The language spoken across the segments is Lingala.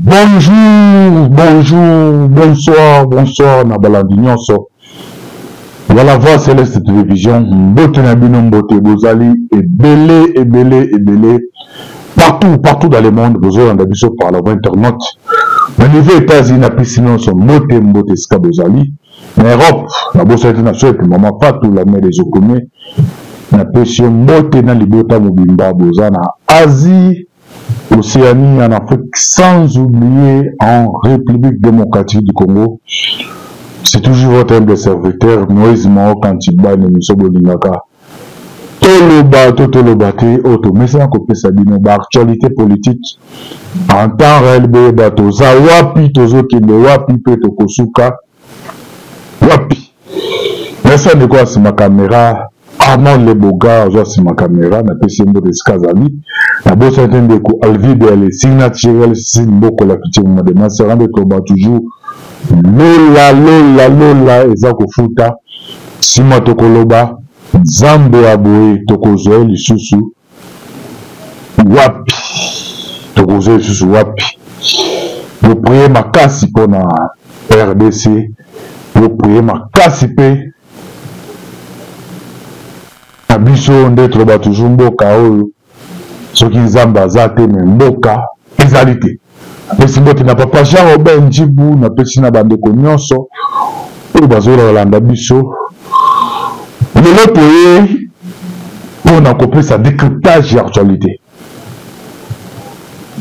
Bonjour, bonjour, bonsoir, bonsoir, Nabalandi Nyonso. Voilà, voix Céleste Télévision, Mbote Nabino Mbote, Bozali, et belé, partout dans le monde, vous avez un par la voie internet. Au niveau États-Unis, la piscine, sont Mbote, Ska Bozali. En Europe, la bourse internationale, et puis maman, pas tout la mer des Okomé. La pression Mbote, na Libota Mobimba, Bozana, Asie, Océanie, en Afrique, sans oublier en République démocratique du Congo. C'est toujours votre humble serviteur, Moïse Mao Kantiba, Nemiso Bolingaka. Toloba, mais c'est un côté Sabino, actualité politique. En temps réel, Bato, Zawapi, Tozo Kinde, Wapi, Peto Kosuka, Wapi. Mais ça, de quoi, c'est ma caméra. Armand Leboga, c'est ma caméra, na PCMbo de Skazali. La bosse a été de Alvide, elle est signaturelle, c'est beaucoup la petite moment de Masseran de Toba, toujours. Lola, Ezako Futa, Sima Tokoloba, Zambe Aboe, Tokozoe, Lisusu, Wapi, Tokozoe, Lisusu, Wapi. Vous priez ma casse pour la RDC, vous priez ma casse biso ndetro ba toujours mboka oyo soki nzamba zate me mboka ezalité pesi mbote na papa Jean Robert Njibu na pesi na bandeko nyonso oyo bazola kolanda biso lelo toye mpona kopesa décryptage ya actualité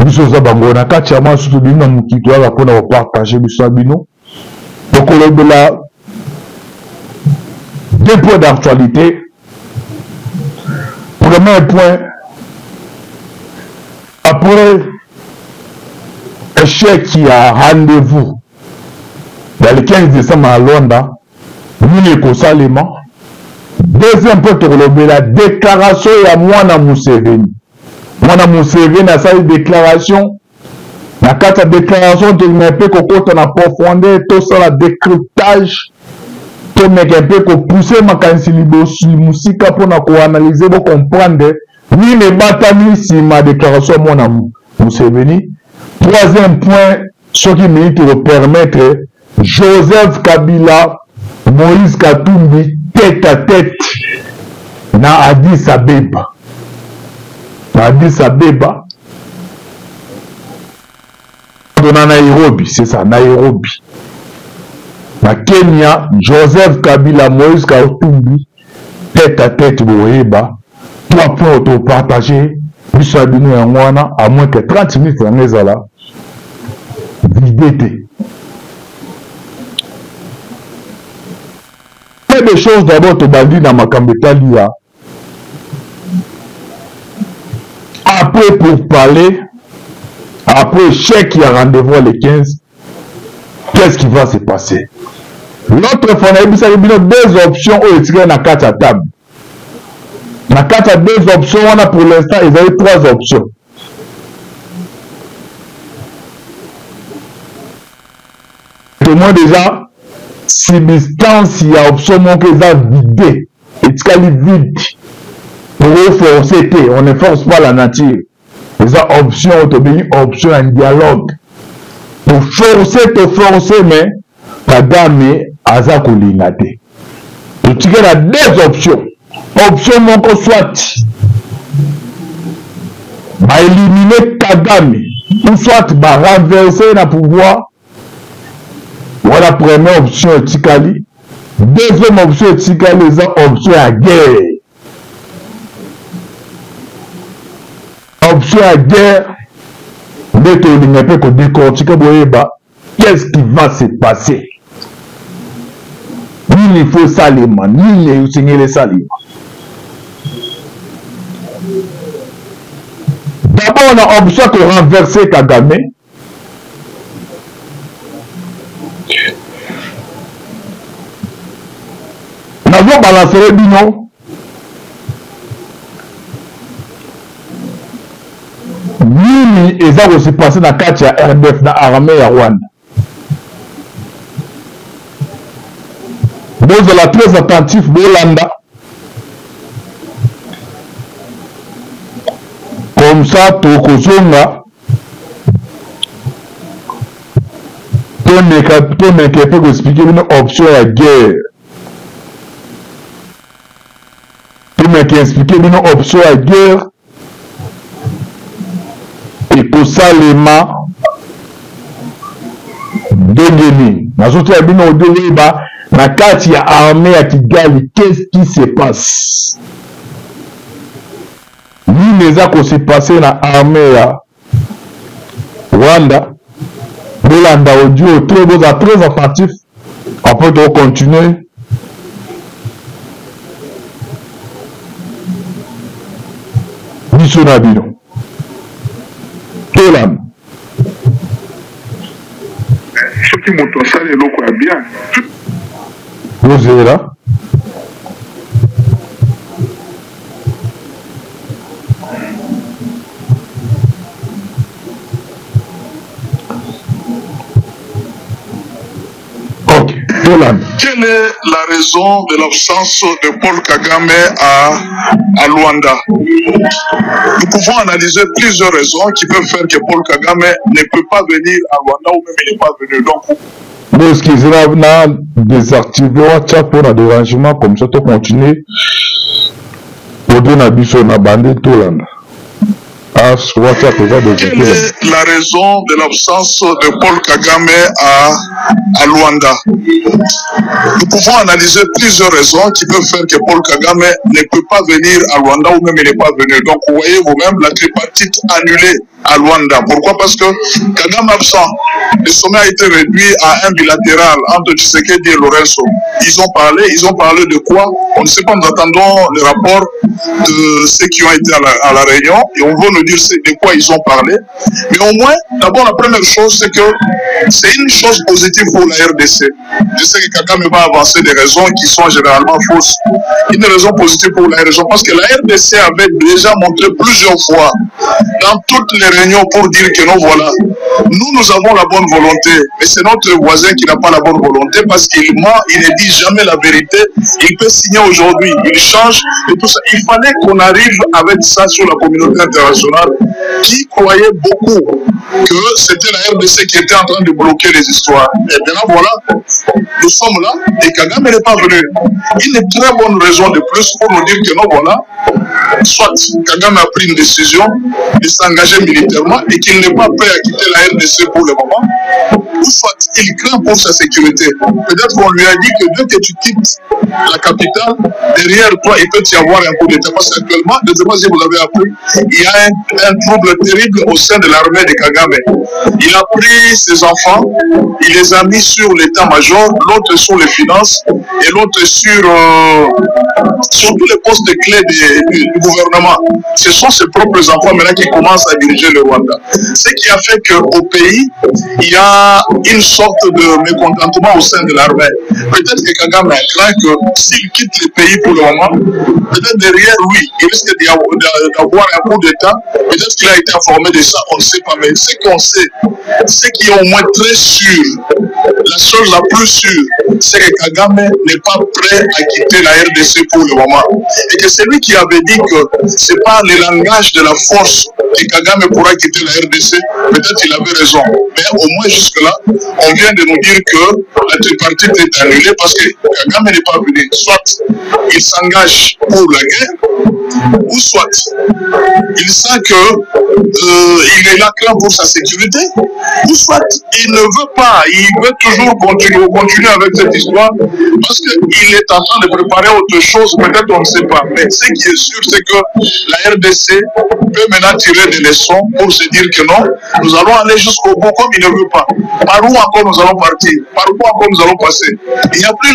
biso oza bango na kati ya maso tobimi na mokili toyaka mpona kopartage biso na bino tokolobela deux points d'actualité. Premier point, après échec qui a rendez-vous dans le 15 décembre à Londres, nous Salema. Deuxième point, la déclaration à Mwana Museveni. Mwana Museveni a sa déclaration. La carte de déclaration, tu n'as pas qu'on a profondeur, tout ça, la décryptage. Mais un peu pour pousser ma musique pour analyser, pour comprendre ni les batailles si ma déclaration mon amour Museveni. Troisième point, ce qui mérite de permettre Joseph Kabila, Moïse Katumbi, tête à tête na Addis Abeba. Addis Abeba. Dans Nairobi, c'est ça, Nairobi. Na Kenya, Joseph Kabila, Moïse Katumbi, tête à tête, Boheba, 3 points auto-partagés, plus à Bino et Mwana, à moins que 30 minutes en Ezala, vidété. Plein de choses d'abord, tu bandis dans ma Kambetalia. Après, pour parler, après, chèque qui a rendez-vous le 15, qu'est-ce qui va se passer? L'autre fois, on a deux options où il y a une carte à table. La carte à deux options, on a pour l'instant, ils ont 3 options. Pour moi déjà, substance, il y a option qui est vidée. Et tu as vide. Pour forcer, on ne force pas la nature. Les options, option en dialogue. Pour forcer, mais Kagame aza kolingate. Tu as 2 options. Option mon soit éliminer Kagame ou soit renverser le pouvoir. Voilà la première option Tikali. Deuxième option Tikali, les options à guerre. Option à guerre. Qu'est-ce qui va se passer? Ni il faut Salima, ni les signer Salima. D'abord, on a option de renverser Kagame. Nous avons balancé le bino. Nini et ça aussi passé dans la carte à RDF dans l'armée à Rwanda. Vous êtes très attentif, Bolanda. Comme ça, Tokozonga, Ton incapable d'expliquer une option à guerre. Ton expliquer une option à guerre. Et pour ça, les mains, Dengeni. Nazote ya bino odeba na kati ya armée ya Kigali, qu'est-ce qui se passe? Ni les a se passé na armée ya Rwanda. Bolanda audio très attentif. Après de continuer. Biso na bino. Tolam. Ce qui montre ça, les locaux est bien. Vous êtes là? Ok, Tolam. Quelle est la raison de l'absence de Paul Kagame à Luanda? Nous pouvons analyser plusieurs raisons qui peuvent faire que Paul Kagame ne peut pas venir à Luanda ou même il n'est pas venu. Donc, parce qu'ils ont désactivé WhatsApp pour un dérangement comme ça, tu continues pour donner un biseau à bande Tolam. Quelle est la raison de l'absence de Paul Kagame à Luanda? Nous pouvons analyser plusieurs raisons qui peuvent faire que Paul Kagame ne peut pas venir à Luanda ou même il n'est pas venu. Donc vous voyez vous-même la tripartite annulée à Luanda. Pourquoi? Parce que Kagame absent. Le sommet a été réduit à un bilatéral entre Tshisekedi et Lorenzo. Ils ont parlé de quoi? On ne sait pas, nous attendons le rapport de ceux qui ont été à la réunion et on veut nous dire de quoi ils ont parlé. Mais au moins, d'abord la première chose, c'est que c'est une chose positive pour la RDC. Je sais que Kagame va avancer des raisons qui sont généralement fausses. Une raison positive pour la RDC, parce que la RDC avait déjà montré plusieurs fois dans toutes les réunions pour dire que non, voilà, nous avons la bonne volonté, mais c'est notre voisin qui n'a pas la bonne volonté parce qu'il ment, il ne dit jamais la vérité, il peut signer aujourd'hui, il change et tout ça. Il fallait qu'on arrive avec ça sur la communauté internationale qui croyait beaucoup que c'était la RDC qui était en train de bloquer les histoires. Et maintenant voilà, nous sommes là et Kagame n'est pas venu. Une très bonne raison de plus pour nous dire que non, voilà, soit Kagame a pris une décision de s'engager militairement et qu'il n'est pas prêt à quitter la RDC pour le moment, ou soit il craint pour sa sécurité. Peut-être qu'on lui a dit que dès que tu quittes la capitale, derrière toi, il peut y avoir un coup d'État. Parce qu'actuellement, je ne sais pas si vous avez appris, il y a un trouble terrible au sein de l'armée de Kagame. Il a pris ses enfants, il les a mis sur l'état-major, l'autre sur les finances et l'autre sur tous les postes clés du gouvernement. Ce sont ses propres enfants maintenant qui commencent à diriger le Rwanda. Ce qui a fait qu'au pays, il y a une sorte de mécontentement au sein de l'armée. Peut-être que Kagame craint que s'il quitte le pays pour le moment, peut-être derrière lui, il risque d'avoir un coup d'État. Peut-être qu'il a été informé de ça, on ne sait pas. Mais ce qu'on sait, ce qui est au moins très sûr, la chose la plus sûre, c'est que Kagame n'est pas prêt à quitter la RDC pour le moment. Et que c'est lui qui avait dit que ce n'est pas le langage de la force que Kagame pourra quitter la RDC. Peut-être qu'il avait raison. Mais au moins jusque-là, on vient de nous dire que la tripartite est annulée parce que Kagame n'est pas venu. Soit il s'engage pour la guerre, ou soit il sent qu'il est là craint pour sa sécurité, ou soit il ne veut pas, il veut toujours continuer avec cette histoire parce qu'il est en train de préparer autre chose, peut-être on ne sait pas. Mais ce qui est sûr, c'est que la RDC peut maintenant tirer des leçons pour se dire que non, nous allons aller jusqu'au bout comme il ne veut pas. Par où encore nous allons partir? Par où encore nous allons passer? Il n'y a plus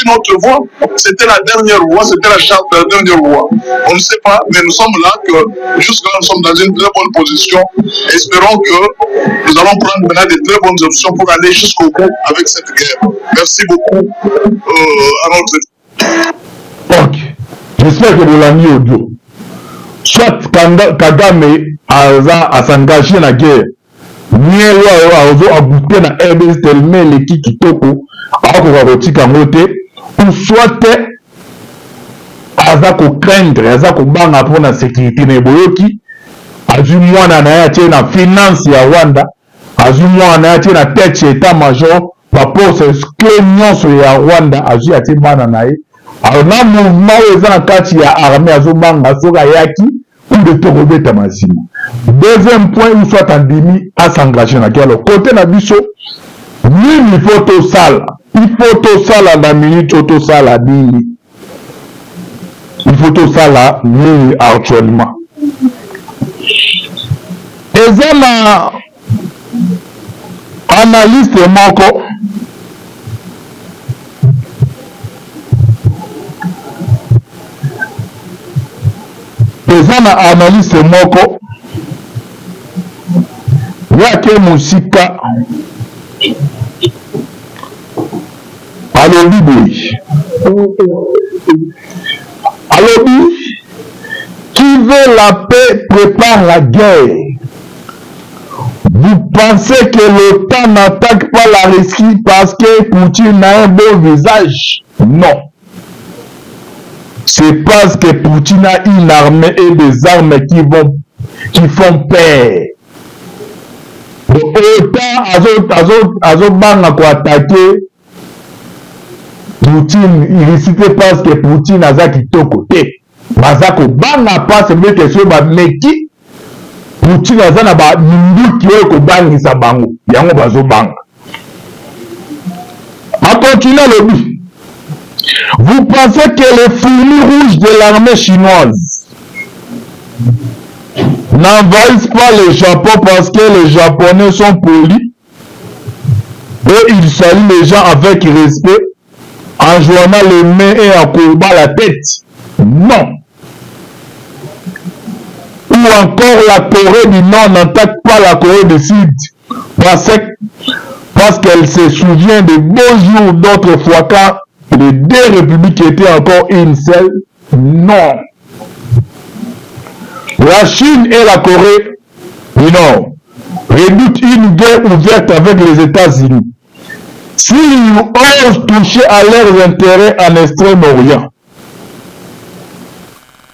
notre voie. C'était la dernière voie, c'était la charte de la dernière voie. On ne sait pas, mais nous sommes là, que jusque-là nous sommes dans une très bonne position. Espérons que nous allons prendre maintenant de très bonnes options pour aller jusqu'au bout avec cette guerre. Merci beaucoup à notre... Ok. J'espère que vous l'avez mis audio. Soit Kagame a s'engagé dans la guerre, Nielo a goûté dans RDC tellement l'équipe qui toko, a ou soit aza ko craindre, aza ko banga pour la sécurité na boyoki, a du mwana na ya tie na finance ya Rwanda, azwi mwana atie na tête ya état major baposte que nyonso ya Rwanda azwi atie bana na ye na mouvement oyo eza na kati ya armée azobanga soki ayaki kude to kobeta masina. Deuxième point où soit andimi asengage na kialo côté na biso nini il faut tosala na minute oyo tosala nini il faut tosala nini actuellement eza na analyste moko yake musika alobi boye alobi qui veut la paix prépare la guerre. Vous pensez que l'OTAN n'attaque pas la Russie parce que Poutine a un beau visage? Non. C'est parce que Poutine a une armée et des armes qui font peur. L'OTAN a attaqué Poutine, il récitait parce que Poutine a quitté côté. Bazako banga pas c'est mieux que ce meki Poutine a na ba minduki oyo ko bangisa bango yango bazo banga. A continuer le but. Vous pensez que les fourmis rouges de l'armée chinoise n'envahissent pas le Japon parce que les Japonais sont polis et ils saluent les gens avec respect en joignant les mains et en courbant la tête? Non. Ou encore la Corée du Nord n'attaque pas la Corée du Sud parce qu'elle se souvient de beaux jours d'autrefois quand les deux républiques étaient encore une seule? Non. La Chine et la Corée du Nord redoutent une guerre ouverte avec les États-Unis s'ils osent toucher à leurs intérêts en Extrême-Orient.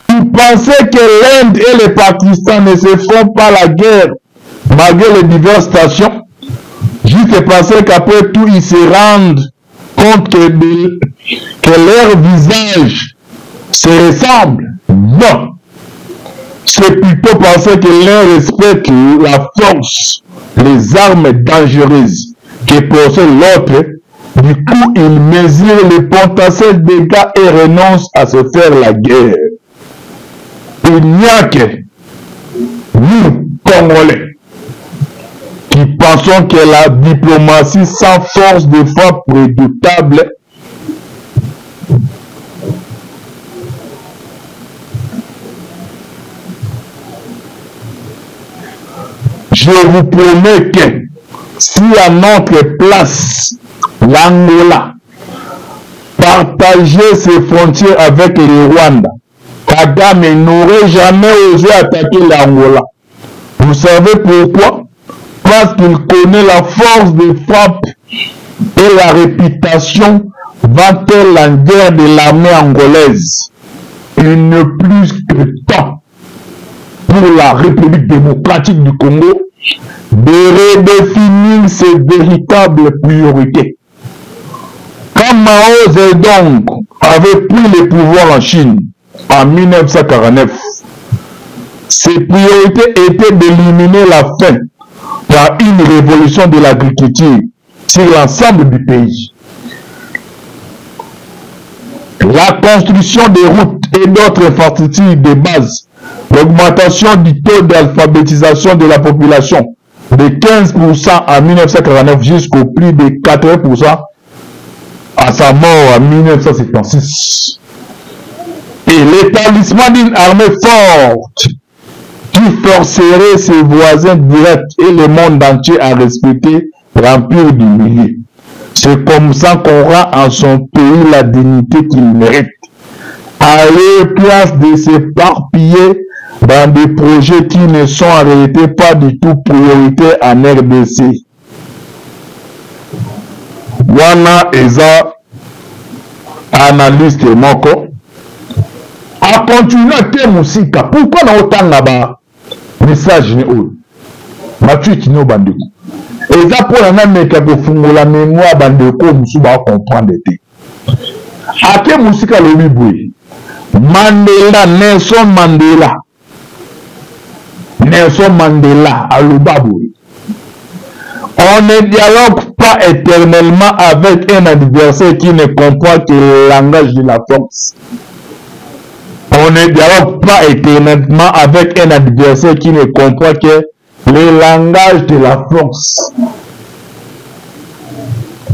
Vous pensez que l'Inde et le Pakistan ne se font pas la guerre malgré les diverses stations? Juste parce qu'après tout, ils se rendent compte que leurs visages se ressemblent? Non. C'est plutôt parce que l'un respecte la force, les armes dangereuses que possède l'autre. Du coup, il mesure le potentiel dégâts et renonce à se faire la guerre. Il n'y a que nous, Congolais, qui pensons que la diplomatie sans force de frappe redoutable je vous promets que si à notre place, l'Angola partageait ses frontières avec le Rwanda, Kagame n'aurait jamais osé attaquer l'Angola. Vous savez pourquoi? Parce qu'il connaît la force de frappe et la réputation vantée la guerre de l'armée angolaise. Il n'est plus que temps pour la République démocratique du Congo de redéfinir ses véritables priorités. Quand Mao Zedong avait pris le pouvoir en Chine en 1949, ses priorités étaient d'éliminer la faim par une révolution de l'agriculture sur l'ensemble du pays. La construction des routes et d'autres infrastructures de base, l'augmentation du taux d'alphabétisation de la population de 15% en 1949 jusqu'au plus de 80% à sa mort en 1976. Et l'établissement d'une armée forte qui forcerait ses voisins directs et le monde entier à respecter l'empire du milieu. C'est comme ça qu'on rend à son pays la dignité qu'il mérite. À leur place de s'éparpiller dans des projets qui ne sont en réalité pas du tout prioritaires en RDC. Wana eza analyste moko a continué à te musika. Pourquoi na otanga ba message ne oyo? Mathieu Kino Bandeko. Et ça pour la même la mémoire bandeko musu ba comprendre te. Ake musika lobi boy. Mandela, Nelson Mandela. Nelson Mandela à l'Obaboui. On ne dialogue pas éternellement avec un adversaire qui ne comprend que le langage de la force. On ne dialogue pas éternellement avec un adversaire qui ne comprend que le langage de la force.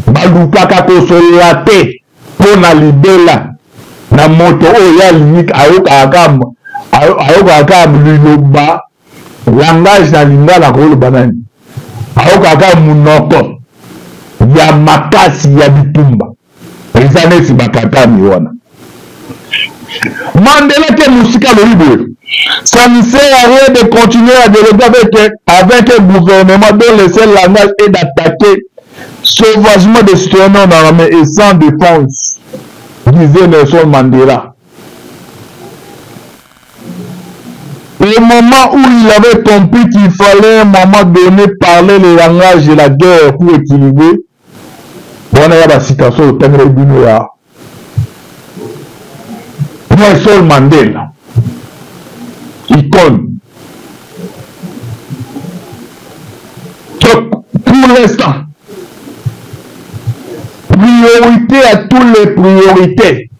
Balupaka kosolate pour na libela na moto oya limite ayoka akam liloba langage na lingala koloba nani ayoka akam munoko ya makasi ya bitumba eza nesi bakatami wana. Mandela ke musika loyibo. Ça ne sert à rien de continuer à dialoguer avec un gouvernement dont le seul langage est d'attaquer sauvagement des citoyens dans la main et sans défense, disait Nelson Mandela. Le moment où il avait compris qu'il fallait à un moment donné parler le langage de la guerre pour équilibrer, on a la citation au Tangré Binoya. Nelson Mandela, icône. Donc, pour l'instant, priorité à toutes les priorités.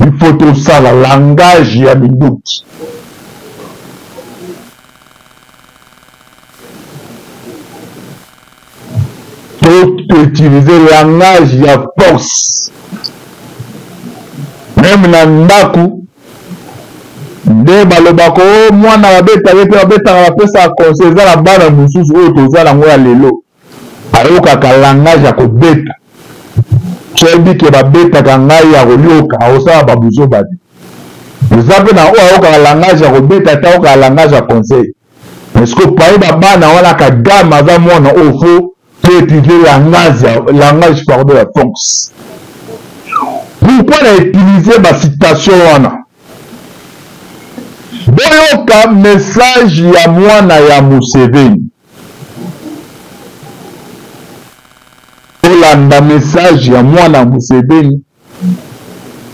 Il faut tout ça, le langage, il y a des doutes. Faut utiliser le langage, il y a force. Même dans Ndaku, nde balobako mwana babeta yepe babeta bapesa conseil za la bana mususu oyo tozala ngo ya lelo ayokaka langage ya kobeta chebi ke babetaka ngai ya kolioka osala babuzo badi eza mpe na oyo ayokaka langage ya kobeta te ayokaka langage ya conseil parce que paye babana wana kagame aza mwana oyo fo to utiliser langage pardon ya force. Pourquoi on a utilisé ma citation wana? Boyoka message ya mwana ya Museveni. Olanda message ya mwana Museveni.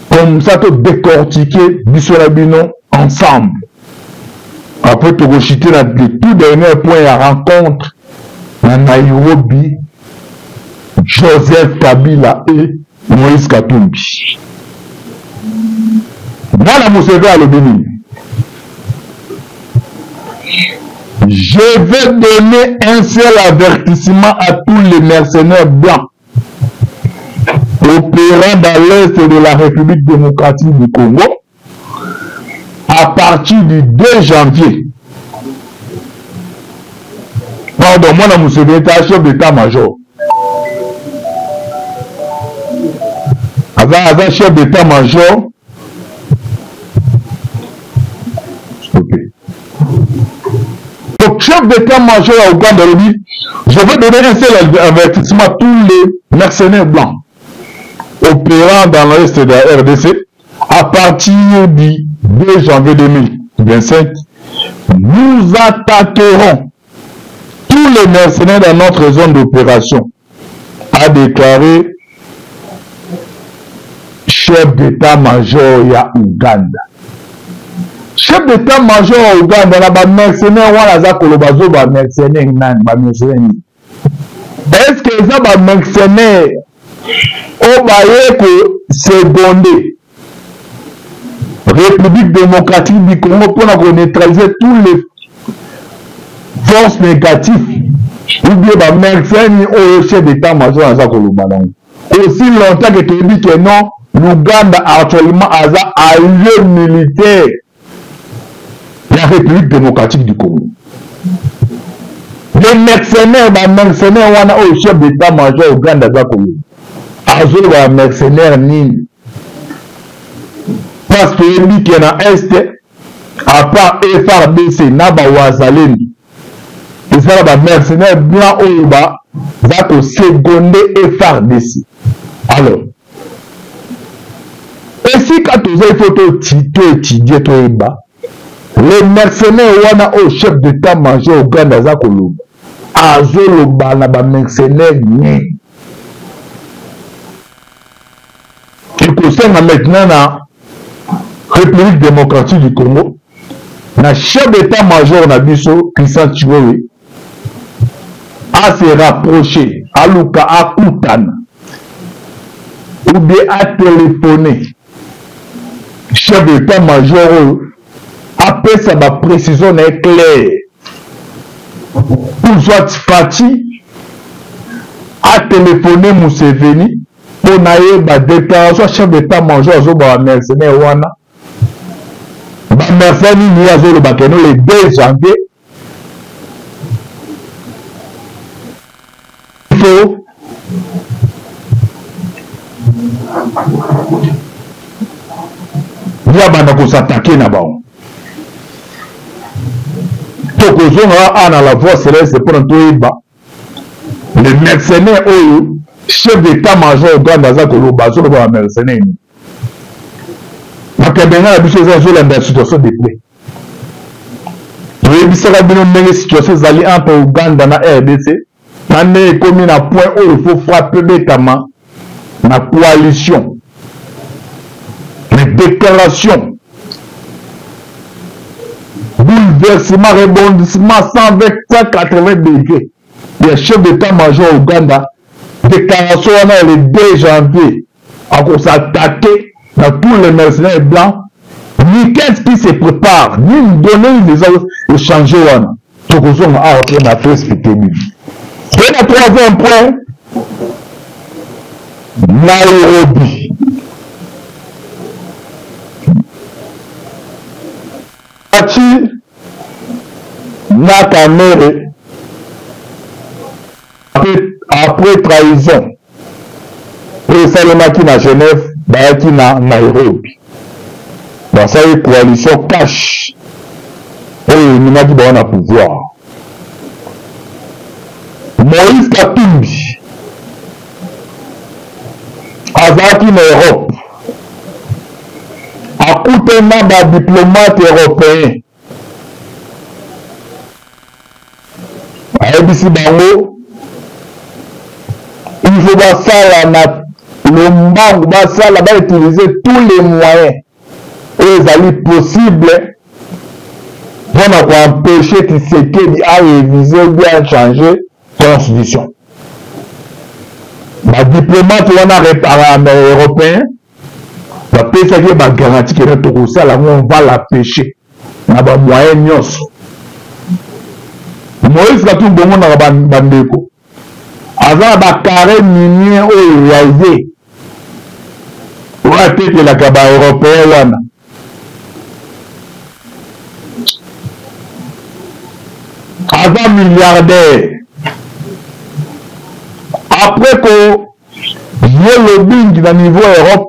Comme ça to décortiquer biso ensemble. Après to rechuter le tout dernier point ya rencontre na Nairobi, Joseph Kabila et Moïse Katumbi. Mwana Museveni à l'obéni. Je vais donner un seul avertissement à tous les mercenaires blancs opérant dans l'est de la République démocratique du Congo à partir du 2 janvier. Pardon, Mwana Museveni est chef d'état-major. Avant chef d'état-major, donc chef d'état-major à Ouganda, je vais donner un seul avertissement à tous les mercenaires blancs opérant dans l'est de la RDC à partir du 2 janvier 2025. Nous attaquerons tous les mercenaires dans notre zone d'opération, a déclaré chef d'état-major ya Ouganda. Chef d'état-major ya Ouganda na ba mercenaire wana za koloba zo ba mercenaire nani ba mercenaire. Est-ce que ça ba mercenaire o ba yeko secondé République démocratique du Congo pour neutraliser tous les forces négatives ou bien ba mercenaire au chef d'état-major za koloba nango. Aussi longtemps que tu dis que non, l'Ouganda actuellement a un allié militaire de la République démocratique du Congo. Les mercenaires, wana au chef d'état-major Ouganda za Congo. Azo ba mercenaire nini? Parce que il dit qu'il y a est à part FRDC na ba wazalendo. Et ça ba mercenaire blanc au ba za ko seconder FRDC. Alors, et si quand tu as fait étudier toi, les mercenaires wana au chef d'état-major Uganda za koloba azoloba na ba mercenaires ni ikosenga maintenant na République démocratique du Congo na chef d'état-major na biso Christian Chiwewe a se rapprocher aluka akutana ou bien a téléphoner chef d'état-major après ça ba précision est claire pour soit Fati a téléphoné Museveni pour naie ba déclaration chef d'état-major zo ba mercenaire wana ba mercenaire ni azo le bakeno le 2 janvier il faut ya banda ko s'attaquer na bao to ko zonga ana la voix céleste pour ntoiba le mercenaire oyo chef d'état-major Uganda za koloba zo ba mercenaire ni makabenga la biso za zo la situation de plaie to bisaka bino ndenge situation zali entre Uganda na RDC nane komi na point oyo faut frapper betama na coalition les déclarations, bouleversement, rebondissement 180 degrés. Les chefs d'état-major Uganda, déclaration le 2 janvier, à s'attaquer dans tous les mercenaires blancs. Ni qu'est-ce qui se prépare, ni une donnée, ils ont échangé. Donc, on a appris à expliquer. Et le troisième point, Nairobi. Na Kamere après trahison esalemaki na Genève bayaki na Nairobi basali coalition cash oyo eminaki bao na pouvoir. Moïse Katumbi azalaki na Europe akutana ba diplomate européen ayebisi bango il faut basala na lombangu basala bautiliser tous les moyens oyo ezali possible mpona koempêcher Tshisekedi a réviser ou bien changer constitution. Badiplomate wana européen bapesaki bagaranti kena tokosala yango on va la pêcher na bamoyen nyonso. Moïse Katumbi omonaka bandeko aza na bakare minier oyo ya ye oyo atekelaka baeuropéen wana aza milliardaire après ko ye lobingi na niveau Europe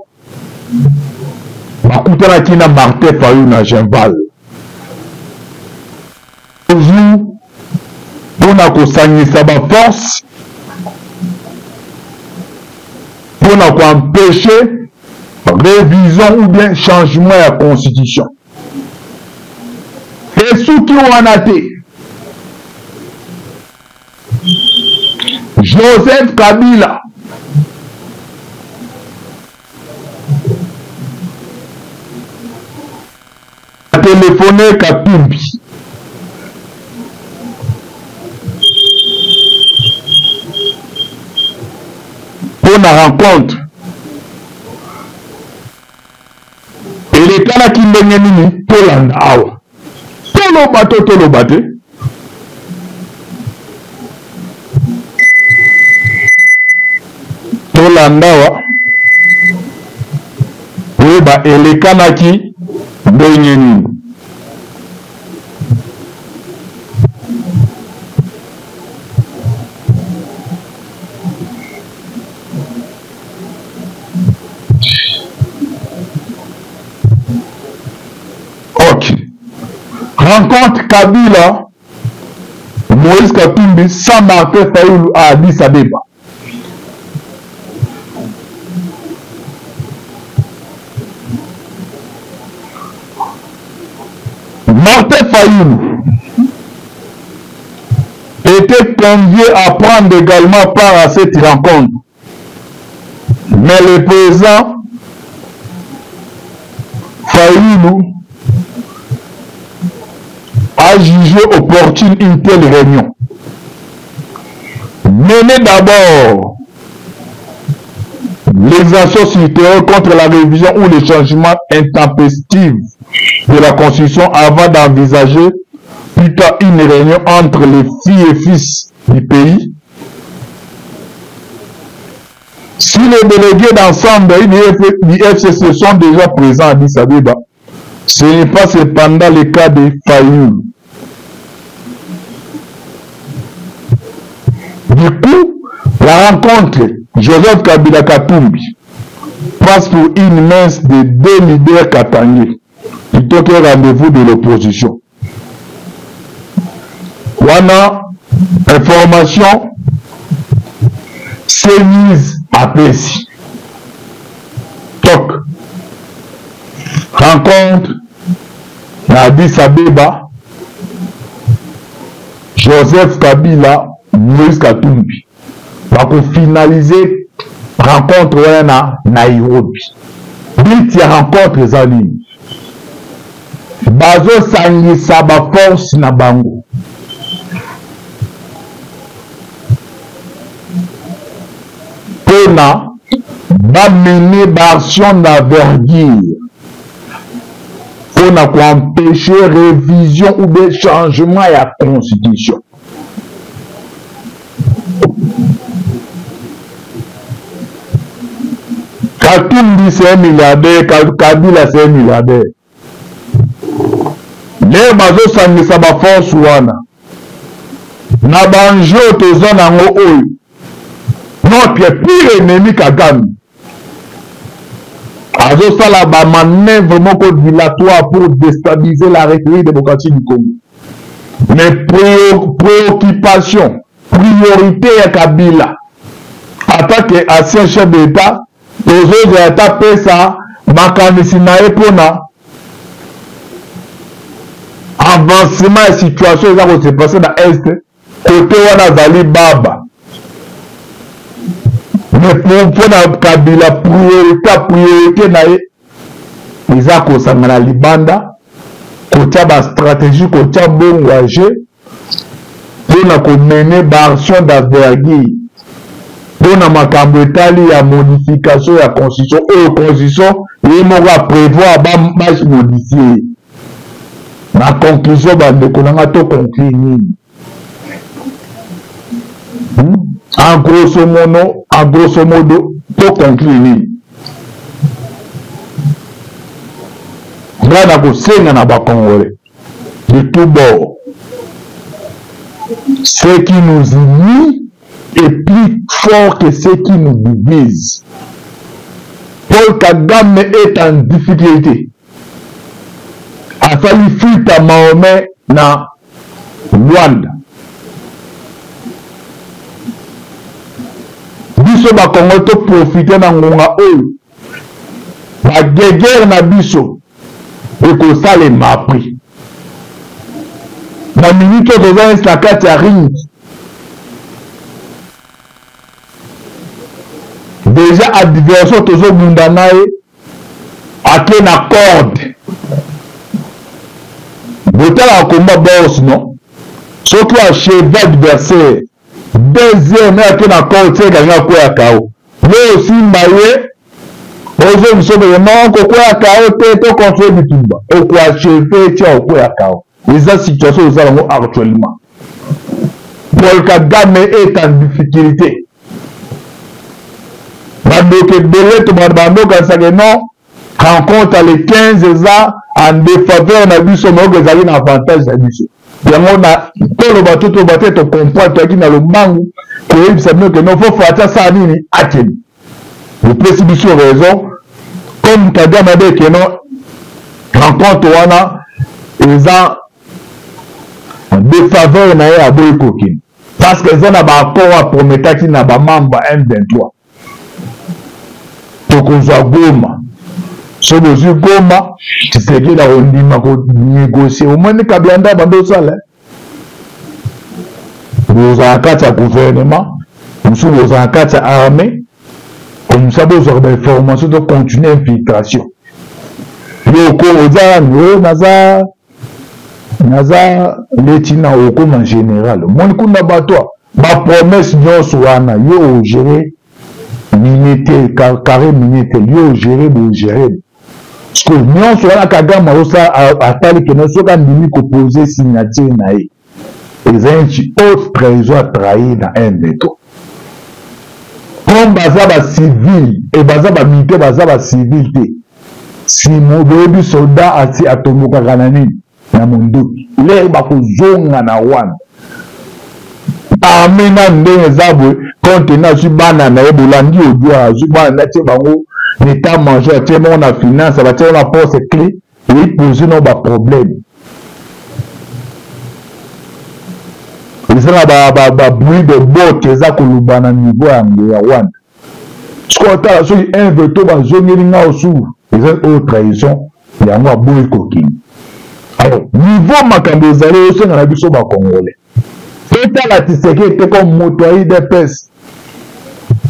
bakutanaki na Martin Fayulu na Genval toujours mpona kosangisa baforce mpona koempêcher révision ou bien changement ya constitution. Esuki wana te Joseph Kabila a téléphoné Katumbi pour la rencontre. Et les cas qui ndenge nini tolanda awa toloba te tolanda awa oyeba elekanaki ndenge nini. Rencontre Kabila, Moïse Katumbi sans Martin Fayulu à Addis Abeba. Martin Fayoulou était convié à prendre également part à cette rencontre. Mais le président Fayoulou a jugé opportune une telle réunion. Mener d'abord les actions citoyennes contre la révision ou les changements intempestifs de la Constitution avant d'envisager plus tard une réunion entre les filles et fils du pays. Si les délégués d'ensemble du FCC sont déjà présents à Addis Abeba, ce n'est pas cependant le cas de Fayoulou. Du coup, la rencontre Joseph Kabila Katumbi passe pour une mince de deux leaders katangais plutôt qu'un rendez-vous de l'opposition. Wana, information, c'est mise à Pessi. Toc. Rencontre à Addis Abeba, Joseph Kabila, Moïse Katumbi. Pour finaliser rencontre à Nairobi. But ya rencontre en ligne. Bazo sangisa ba force na bango. Pona ba mener action d'envergure. Pona pour empêcher révision ou des changements à la constitution. Katumbi c'est un milliardaire, Kabila c'est un milliardaire. Les bazo sangisa ba force wana. Na banjo tozo nango oyo. Notre pire ennemi Kagame. Azo sala ba manœuvre moko dilatoire pour déstabiliser la République démocratique du Congo. Mais préoccupation, priorité ya Kabila. Attaque ancien chef d'État. Les autres ont tapé ça, makanisi na epona avancement et situation qui s'est passé dans l'Est, côté wana zali baba. Mais pour la Kabila, priorité na ils ont consacré la libanda, côté la stratégie, côté bon voyage, pour mener l'action d'envergure. Pour la makambo etali ya modification ya constitution et constitution et moga prévoir ba modifier la conclusion ba de konanga to conclure en grosso modo to conclure ngana ko senga na ba congolais de tout bord ce qui nous unit est plus fort que ceux qui nous divisent. Paul Kagame est en difficulté. A fallu fuir à Mahomet na Rwanda. Biso ba Congo to profiter na ngonga oyo. Ba guerre na biso et ko sale m'a pris. Na minute de vance la carte ya ring. Déjà à diversion toujours mundanae à quel accord voter à combat boss non ce qui a cheval adversaire deuxième à quel accord c'est gagné quoi à KO mais aussi maillé aux hommes sont vraiment quoi à KO to contre du Tumba au quoi cheval tient au quoi à KO les situations nous avons actuellement Paul Kagame est en difficulté. Donc, rencontre les 15 ans en défaveur na biso moko ezali na avantage na biso. Yango na tolo batuto batete comprendre qui na lombangu ko yebisa bino que non faut faire ça nini ateni. Le précipitation raison comme Kagame a dit que non rencontre wana eza défaveur na ya boykoki parce que ça na ba accord prometaki na ba membre M23. Tokozwa Goma So bozu Goma, tu sais que la ondima ko négocier au moins kabianda bando sale. Vous en quatre gouvernement, vous en quatre armée, comme ça vous aurez des formations de continuer infiltration. Yo ko oza naza letina oko en général. Mon kunda bato ba promesse nyonso wana yo gérer minité carré minité yo gérer bo gérer. Parce que nyonso wana Kagame osa atali que nous sommes ndimi ko poser signature na ye. Ils ont une autre trésor trahi dans un métaux. Comme bazaba civil et bazaba militaire bazaba civilité. Si mon bébé soldat ati atomoka kanani na mondo les bakozonga na wana amena ndenge zabwe contenant su bana na ebolandi odwa su bana tie bango l'état major tie mon na finance ba tie na poste clé et poser no ba problème isana ba bruit de botte za kolubana niveau ya wana skota so un veto ba zongeli nga osu ils ont autre trahison il y a moi boy coquine. Alors niveau makambo ezali osenga na biso ba congolais total atiseke ete comme motoyi de pes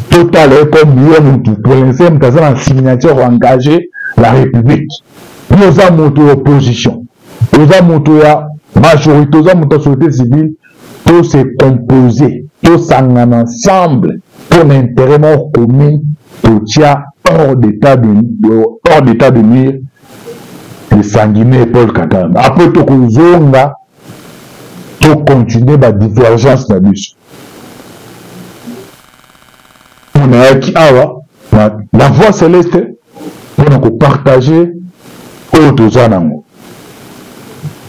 total comme bien mutu pour l'instant mutaza na signature engagé la république nous a moto opposition nous a moto ya majorité nous a moto société civile tout se composer tout s'engagent ensemble pour l'intérêt commun pour tia hors d'état de nuire le sanguinaire Paul Kagame. Après tout kozonga to continuer la divergence na biso. On a qui awa la voie céleste pour partager autour nango.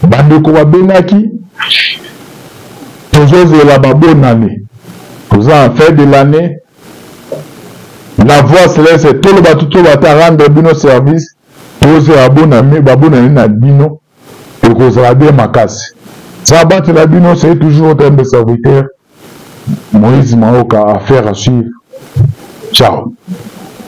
Bandeko babenaki tozozela ba bonne année. Toza en fin de l'année. La voie céleste tout le bateau va rendre bino service. Tous abonnés na bino et kozala bien makasi. Ça battre la bino c'est toujours un de serviteur. Moïse Maoka affaire à suivre. Ciao.